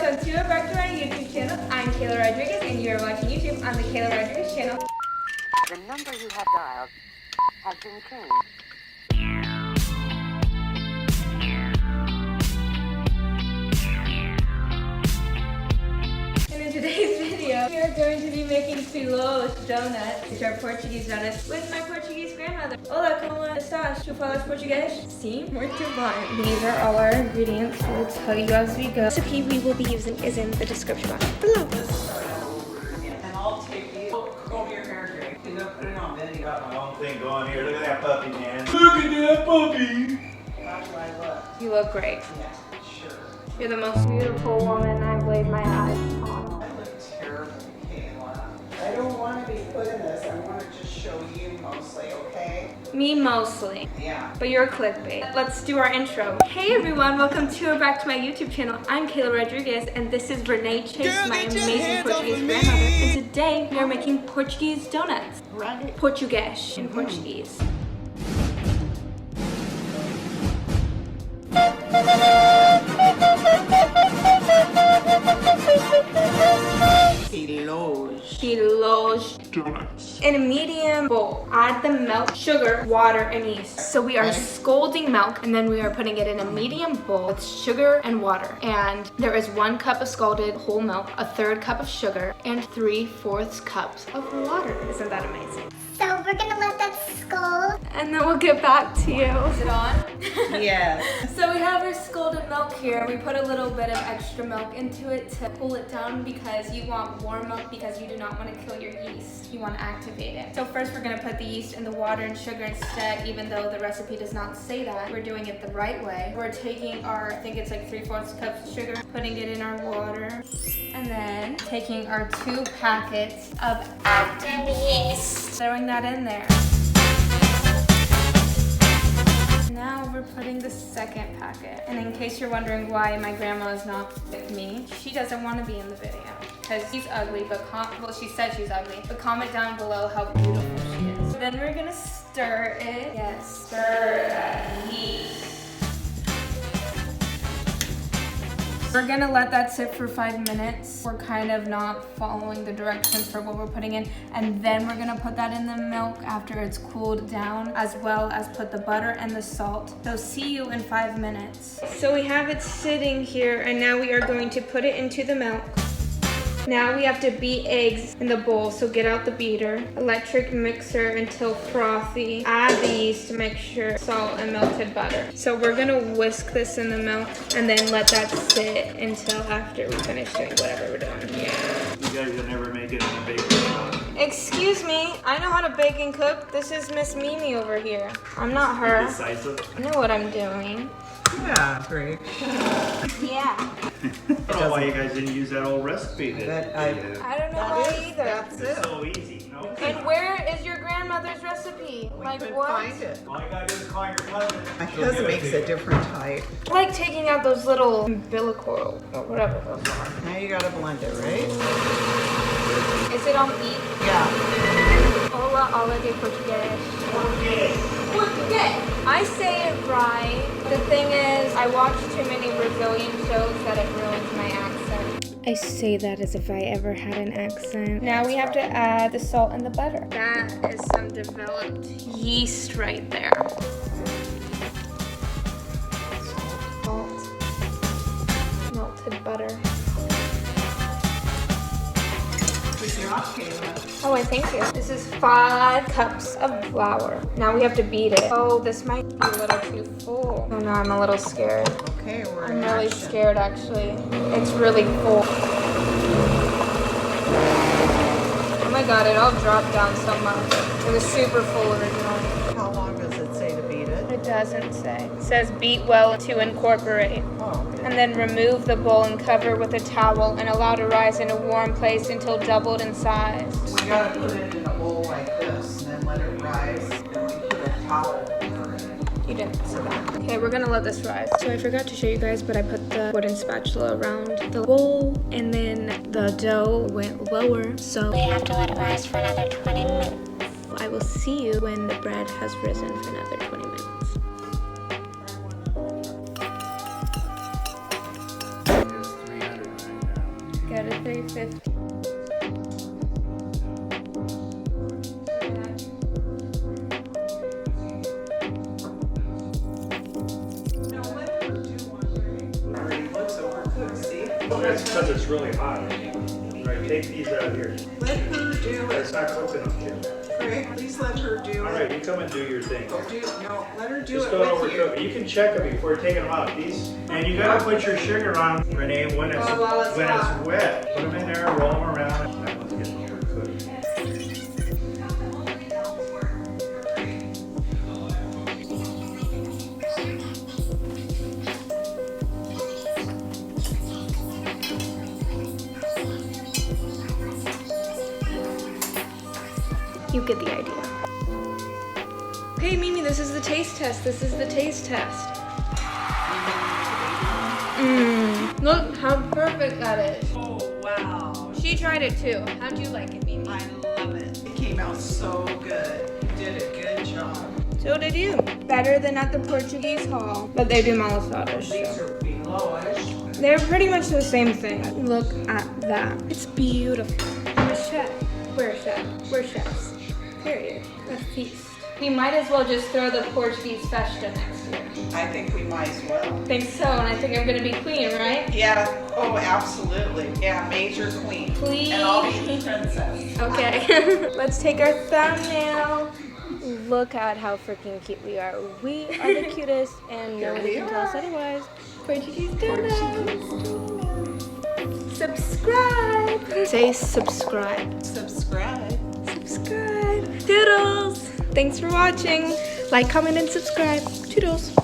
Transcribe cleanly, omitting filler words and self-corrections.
welcome to or back to my YouTube channel. I'm Kayla Rodriguez and you're watching YouTube on the Kayla Rodriguez channel. The number you have dialed has been changed. And in today's video, we are going to be making Filozes Doughnut, which are Portuguese donuts, with my Portuguese grandmother. Hola, ¿cómo estás? ¿Tú falas português? Sim, muito bem. These are all our ingredients. We'll tell you as we go. The recipe we will be using is in the description box below. And I'll take you. Comb your hair, Jake. You're gonna put it on video. Got my own thing going here. Look at that puppy, man. Look at that puppy. How do I look? You look great. Yeah, sure. You're the most beautiful woman I've laid my eyes on. I look terrible, Kayla. I don't want to be put in this. I want to just show you mostly, okay? Me mostly. Yeah. But you're clickbait. Let's do our intro. Hey everyone, welcome to or back to my YouTube channel. I'm Kayla Rodriguez and this is Renee Chase, my amazing Portuguese grandmother. And today we are making Portuguese donuts. Right. Portuguese in Portuguese. Filozes Donuts. in a medium bowl. Add the milk, sugar, water, and yeast. So we are scalding milk and then we are putting it in a medium bowl with sugar and water. And there is 1 cup of scalded whole milk, a 1/3 cup of sugar, and 3/4 cups of water. Isn't that amazing? So we're gonna let that scald. And then we'll get back to you. Is it on? Yes. So we have our scalded milk here. We put a little bit of extra milk into it to cool it down because you want warm milk because you do not want to kill your yeast. You want to activate it. So first we're going to put the yeast in the water and sugar instead, even though the recipe does not say that. We're doing it the right way. We're taking our, I think it's like 3/4 cups of sugar, putting it in our water, and then taking our 2 packets of active yeast, throwing that in there. Now we're putting the 2nd packet. And in case you're wondering why my grandma is not with me, she doesn't want to be in the video because she's ugly, but well, she said she's ugly. But comment down below how beautiful she is. Then we're gonna stir it. Yes, stir that yeast. We're gonna let that sit for 5 minutes. We're kind of not following the directions for what we're putting in. And then we're gonna put that in the milk after it's cooled down, as well as put the butter and the salt. So see you in 5 minutes. So we have it sitting here and now we are going to put it into the milk. Now we have to beat eggs in the bowl, so get out the beater. Electric mixer until frothy. Add the yeast mixture, salt, and melted butter. So we're gonna whisk this in the milk and then let that sit until after we finish doing whatever we're doing. Yeah. You guys will never make it in a bakery shop. Excuse me, I know how to bake and cook. This is Miss Mimi over here. I'm not her. Indecisive. I know what I'm doing. Yeah, great. Yeah. I don't know why you guys didn't use that old recipe that I- you did. I don't know why either. That's It's it. so easy, you know? And where is your grandmother's recipe? We Like couldn't what? find it. All you gotta do is call your cousin. My She'll cousin give it makes to a you. different type. I like taking out those little umbilical or whatever those are. Now you gotta blend it, right? Is it on E? Yeah. Hola de Portuguese. Portuguese. I say it right. The thing is, I watch too many Brazilian shows that it ruins my accent. I say that as if I ever had an accent. Now we have to add the salt and the butter. That is some developed yeast right there. Salt. Melted butter. Good job, Kayla. Oh, I thank you. This is 5 cups of flour. Now we have to beat it. Oh, this might be a little too full. Oh no, I'm a little scared. Okay, we're I'm in really action. scared actually. It's really full. Oh my god, it all dropped down so much. It was super full originally. How long does it say to beat it? It doesn't say. It says beat well to incorporate. Oh, okay. And then remove the bowl and cover with a towel and allow to rise in a warm place until doubled in size. We gotta put it in a bowl like this and then let it rise. And we put a towel over it. You didn't say that. Okay, we're gonna let this rise. So I forgot to show you guys, but I put the wooden spatula around the bowl and then the dough went lower. So We have to let it rise for another 20 minutes. I will see you when the bread has risen for another 20 minutes. It was 300, right? 350. No, let her do one, right? Already looks overcooked, see? That's because it's really hot. Right, take these out here. Let her do It's it. not cooked enough yet. Craig, please let her do All it. right, you come and do your thing. No, let her do Just it don't with you. overcook it. You can check them before taking them out. These, and you gotta put your sugar on, Renee, when it's while it's hot. wet. Put them in there, roll them around. That one's getting overcooked. You get the idea. Okay, Mimi, this is the taste test. This is the taste test. Look how perfect that is. Oh, wow. She tried it too. How'd you like it, Mimi? I love it. It came out so good. You did a good job. So did you. Better than at the Portuguese hall. But they do malasadas. These So. are Filozes. They're pretty much the same thing. Look at that. It's beautiful. I'm a chef. We're a chef. We're chefs. Period. A feast. We might as well just throw the Portuguese festa next year. I think we might as well. Think so, and I think I'm gonna be queen, right? Yeah, oh, absolutely. Yeah, major queen. Please. And I'll be the princess. Okay. Let's take our thumbnail. Look at how freaking cute we are. We are the cutest, and Here nobody we can tell us are. otherwise. Portuguese Doughnut. Subscribe. Say subscribe. Subscribe. Subscribe. Toodles. Thanks for watching. Like, comment, and subscribe. Toodles.